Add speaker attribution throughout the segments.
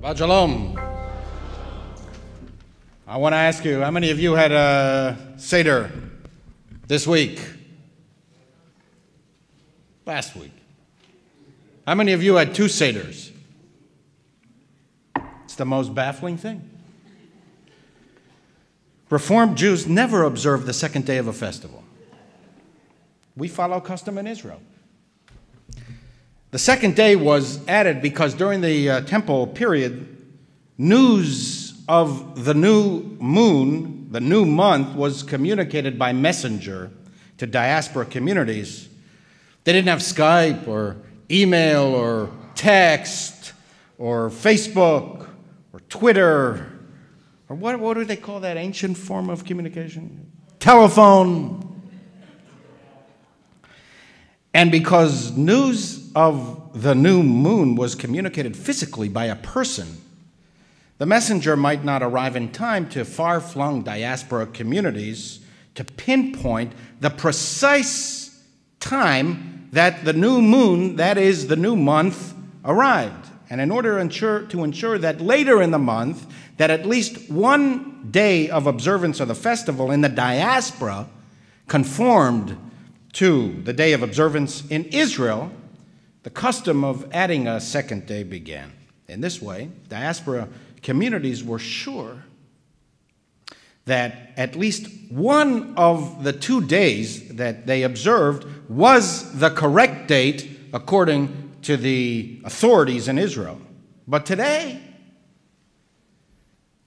Speaker 1: Shabbat Shalom. I want to ask you, how many of you had a Seder this week? Last week? How many of you had two Seders? It's the most baffling thing. Reformed Jews never observe the second day of a festival. We follow custom in Israel. The second day was added because during the temple period, news of the new moon, the new month, was communicated by messenger to diaspora communities. They didn't have Skype or email or text or Facebook or Twitter or what do they call that ancient form of communication? Telephone. And because news of the new moon was communicated physically by a person, the messenger might not arrive in time to far-flung diaspora communities to pinpoint the precise time that the new moon, that is, the new month, arrived. And in order to ensure that later in the month, that at least one day of observance of the festival in the diaspora conformed to the day of observance in Israel, the custom of adding a second day began. In this way, diaspora communities were sure that at least one of the 2 days that they observed was the correct date according to the authorities in Israel. But today,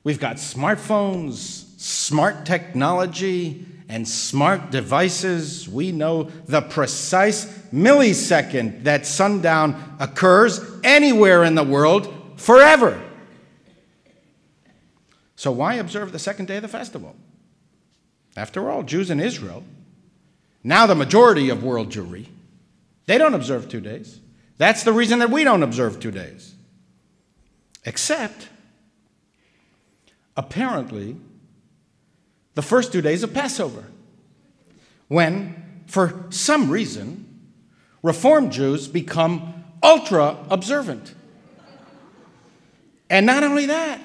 Speaker 1: we've got smartphones, smart technology, and smart devices. We know the precise millisecond that sundown occurs anywhere in the world forever. So why observe the second day of the festival? After all, Jews in Israel, now the majority of world Jewry, they don't observe 2 days. That's the reason that we don't observe 2 days. Except, apparently, the first 2 days of Passover, when, for some reason, Reformed Jews become ultra-observant. And not only that,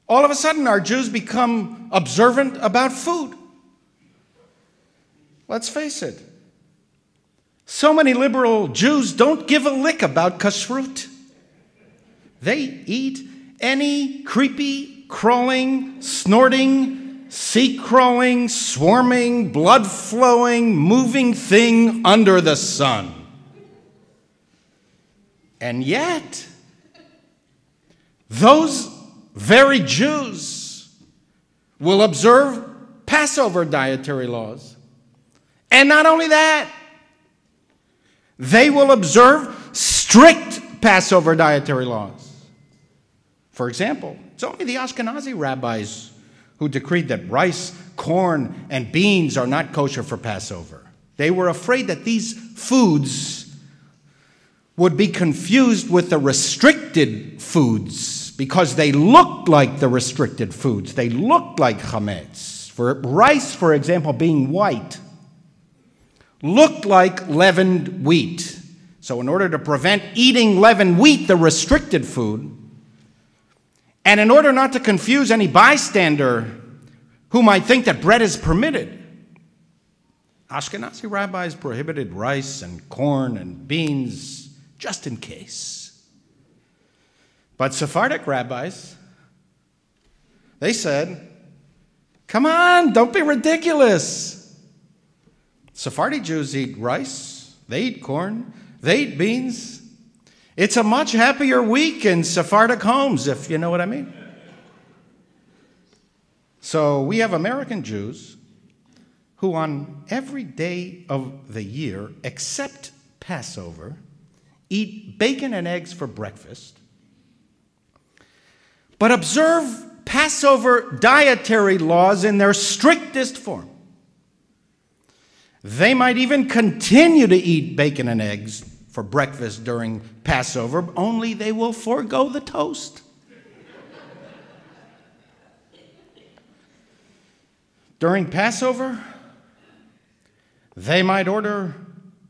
Speaker 1: all of a sudden our Jews become observant about food. Let's face it, so many liberal Jews don't give a lick about kashrut. They eat any creepy, crawling, snorting, sea-crawling, swarming, blood-flowing, moving thing under the sun. And yet, those very Jews will observe Passover dietary laws. And not only that, they will observe strict Passover dietary laws. For example, it's only the Ashkenazi rabbis who decreed that rice, corn, and beans are not kosher for Passover. They were afraid that these foods would be confused with the restricted foods because they looked like the restricted foods. They looked like chametz. For rice, for example, being white, looked like leavened wheat. So in order to prevent eating leavened wheat, the restricted food, and in order not to confuse any bystander who might think that bread is permitted, Ashkenazi rabbis prohibited rice and corn and beans just in case. But Sephardic rabbis, they said, come on, don't be ridiculous. Sephardi Jews eat rice, they eat corn, they eat beans. It's a much happier week in Sephardic homes, if you know what I mean. So we have American Jews who on every day of the year, except Passover, eat bacon and eggs for breakfast, but observe Passover dietary laws in their strictest form. They might even continue to eat bacon and eggs for breakfast during Passover, only they will forego the toast. During Passover, they might order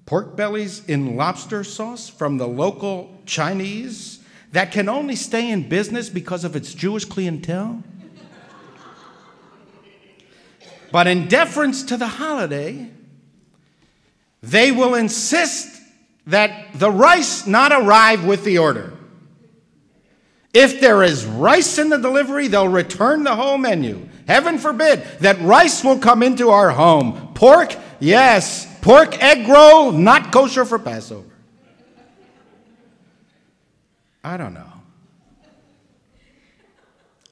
Speaker 1: pork bellies in lobster sauce from the local Chinese that can only stay in business because of its Jewish clientele? But in deference to the holiday, they will insist that the rice not arrive with the order. If there is rice in the delivery, they'll return the whole menu. Heaven forbid that rice will come into our home. Pork, yes. Pork egg roll, not kosher for Passover. I don't know.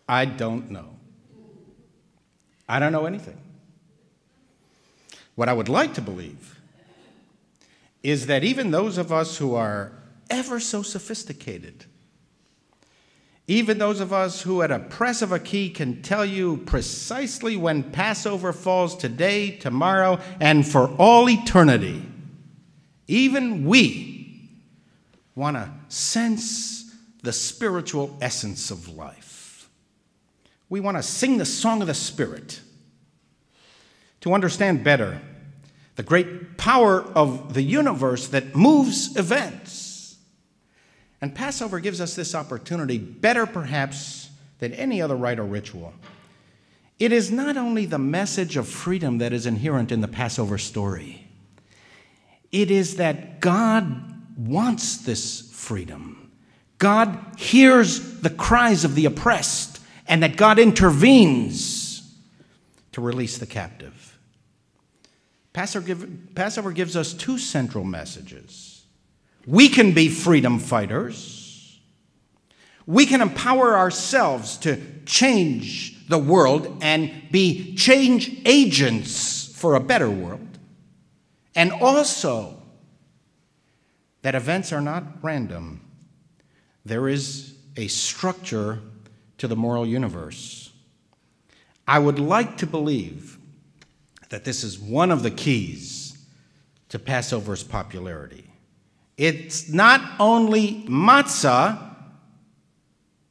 Speaker 1: I don't know. I don't know anything. What I would like to believe is that even those of us who are ever so sophisticated, even those of us who at a press of a key can tell you precisely when Passover falls today, tomorrow, and for all eternity, even we want to sense the spiritual essence of life. We want to sing the song of the Spirit to understand better the great power of the universe that moves events. And Passover gives us this opportunity better perhaps than any other rite or ritual. It is not only the message of freedom that is inherent in the Passover story. It is that God wants this freedom. God hears the cries of the oppressed, and that God intervenes to release the captive. Passover gives us two central messages. We can be freedom fighters. We can empower ourselves to change the world and be change agents for a better world. And also that events are not random. There is a structure to the moral universe. I would like to believe that this is one of the keys to Passover's popularity. It's not only matzah,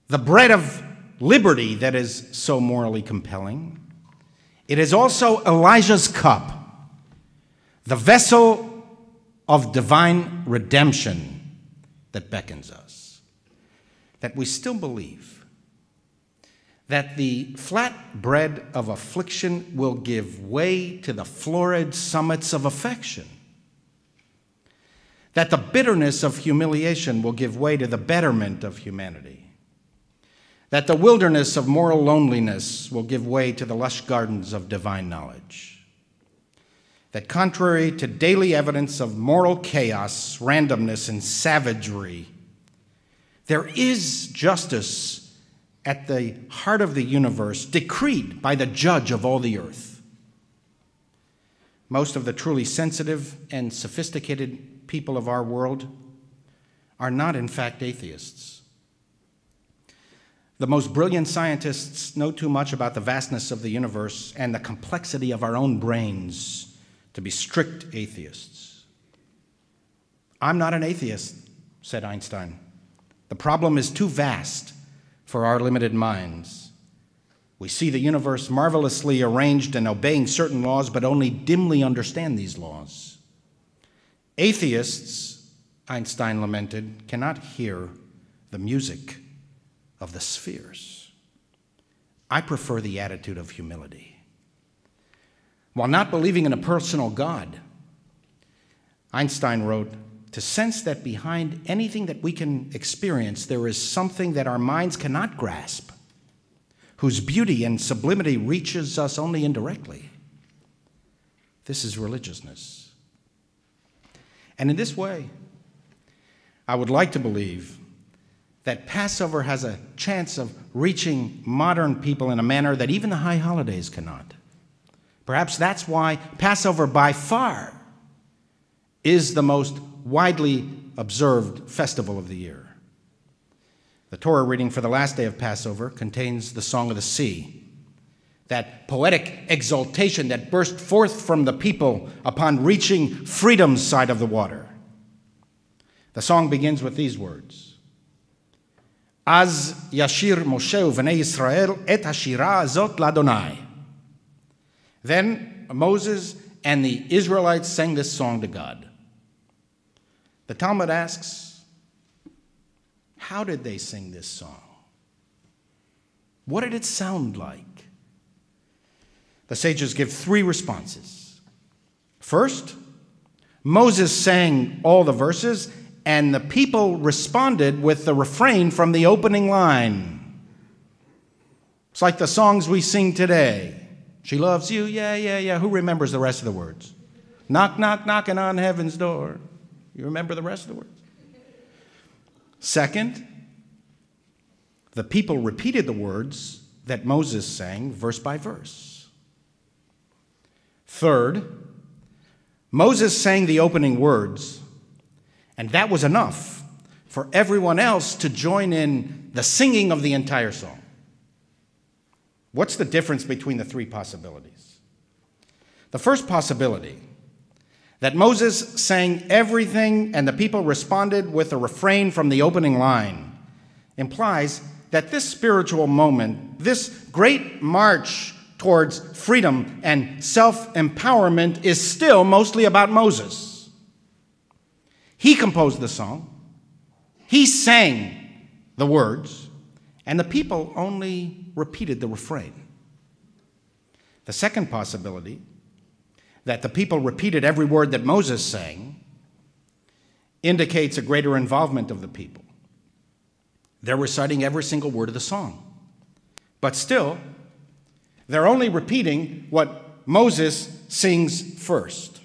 Speaker 1: the bread of liberty, that is so morally compelling. It is also Elijah's cup, the vessel of divine redemption that beckons us. That we still believe that the flat bread of affliction will give way to the florid summits of affection. That the bitterness of humiliation will give way to the betterment of humanity. That the wilderness of moral loneliness will give way to the lush gardens of divine knowledge. That contrary to daily evidence of moral chaos, randomness, and savagery, there is justice at the heart of the universe, decreed by the judge of all the earth. Most of the truly sensitive and sophisticated people of our world are not, in fact, atheists. The most brilliant scientists know too much about the vastness of the universe and the complexity of our own brains to be strict atheists. I'm not an atheist, said Einstein. The problem is too vast for our limited minds. We see the universe marvelously arranged and obeying certain laws, but only dimly understand these laws. Atheists, Einstein lamented, cannot hear the music of the spheres. I prefer the attitude of humility. While not believing in a personal God, Einstein wrote, to sense that behind anything that we can experience, there is something that our minds cannot grasp, whose beauty and sublimity reaches us only indirectly. This is religiousness. And in this way, I would like to believe that Passover has a chance of reaching modern people in a manner that even the high holidays cannot. Perhaps that's why Passover by far is the most widely observed festival of the year. The Torah reading for the last day of Passover contains the Song of the Sea, that poetic exultation that burst forth from the people upon reaching freedom's side of the water. The song begins with these words: Az yashir Moshe u'vnei Yisrael et hashira azot l'Adonai. Then Moses and the Israelites sang this song to God. The Talmud asks, How did they sing this song? What did it sound like? The sages give three responses. First, Moses sang all the verses, and the people responded with the refrain from the opening line. It's like the songs we sing today. She loves you, yeah, yeah, yeah. Who remembers the rest of the words? Knock, knock, knocking on heaven's door. You remember the rest of the words? Second, the people repeated the words that Moses sang verse by verse. Third, Moses sang the opening words, and that was enough for everyone else to join in the singing of the entire song. What's the difference between the three possibilities? The first possibility, that Moses sang everything and the people responded with a refrain from the opening line, implies that this spiritual moment, this great march towards freedom and self-empowerment, is still mostly about Moses. He composed the song, he sang the words, and the people only repeated the refrain. The second possibility, that the people repeated every word that Moses sang, indicates a greater involvement of the people. They're reciting every single word of the song. But still, they're only repeating what Moses sings first.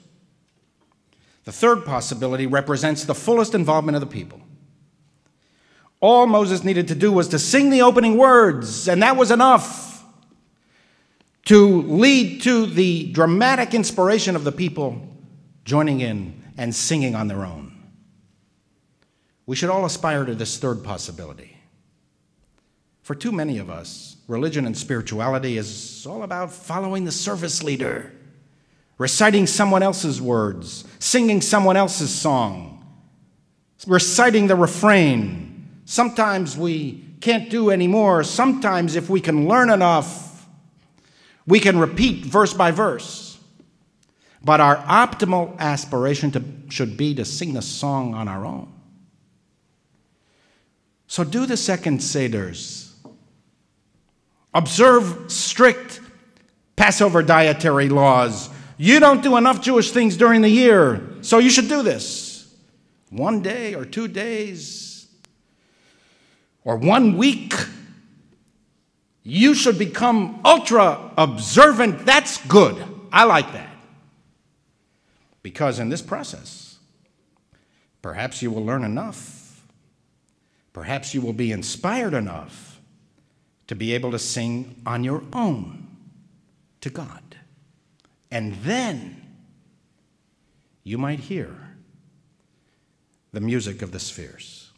Speaker 1: The third possibility represents the fullest involvement of the people. All Moses needed to do was to sing the opening words, and that was enough to lead to the dramatic inspiration of the people joining in and singing on their own. We should all aspire to this third possibility. For too many of us, religion and spirituality is all about following the service leader, reciting someone else's words, singing someone else's song, reciting the refrain. Sometimes we can't do any more. Sometimes, if we can learn enough, we can repeat verse by verse. But our optimal aspiration should be to sing the song on our own. So do the second Seders. Observe strict Passover dietary laws. You don't do enough Jewish things during the year, so you should do this. 1 day or 2 days or 1 week. You should become ultra observant. That's good. I like that. Because in this process, perhaps you will learn enough. Perhaps you will be inspired enough to be able to sing on your own to God. And then you might hear the music of the spheres.